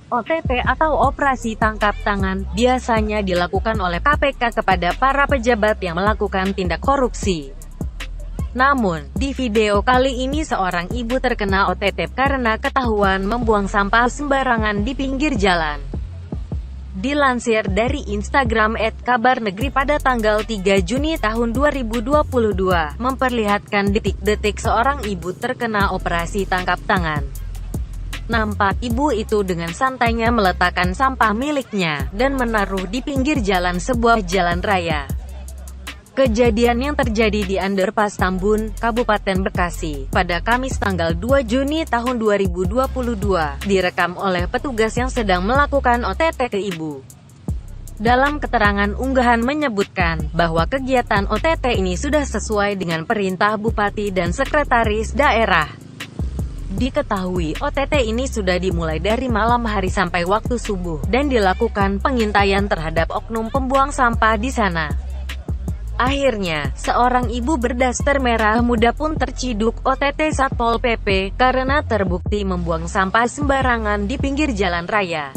OTT atau operasi tangkap tangan biasanya dilakukan oleh KPK kepada para pejabat yang melakukan tindak korupsi. Namun, di video kali ini seorang ibu terkena OTT karena ketahuan membuang sampah sembarangan di pinggir jalan. Dilansir dari Instagram @kabarnegri pada tanggal 3 Juni tahun 2022, memperlihatkan detik-detik seorang ibu terkena operasi tangkap tangan. Nampak ibu itu dengan santainya meletakkan sampah miliknya, dan menaruh di pinggir jalan sebuah jalan raya. Kejadian yang terjadi di Underpass Tambun, Kabupaten Bekasi, pada Kamis tanggal 2 Juni tahun 2022, direkam oleh petugas yang sedang melakukan OTT ke ibu. Dalam keterangan unggahan menyebutkan, bahwa kegiatan OTT ini sudah sesuai dengan perintah Bupati dan Sekretaris Daerah. Diketahui, OTT ini sudah dimulai dari malam hari sampai waktu subuh, dan dilakukan pengintaian terhadap oknum pembuang sampah di sana. Akhirnya, seorang ibu berdaster merah muda pun terciduk OTT Satpol PP, karena terbukti membuang sampah sembarangan di pinggir jalan raya.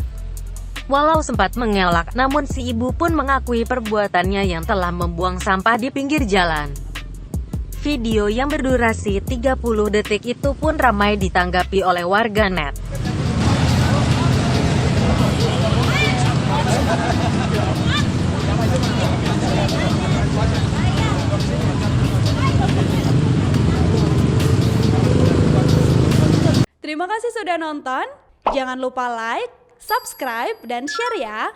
Walau sempat mengelak, namun si ibu pun mengakui perbuatannya yang telah membuang sampah di pinggir jalan. Video yang berdurasi 30 detik itu pun ramai ditanggapi oleh warganet. Terima kasih sudah nonton. Jangan lupa like, subscribe, dan share ya.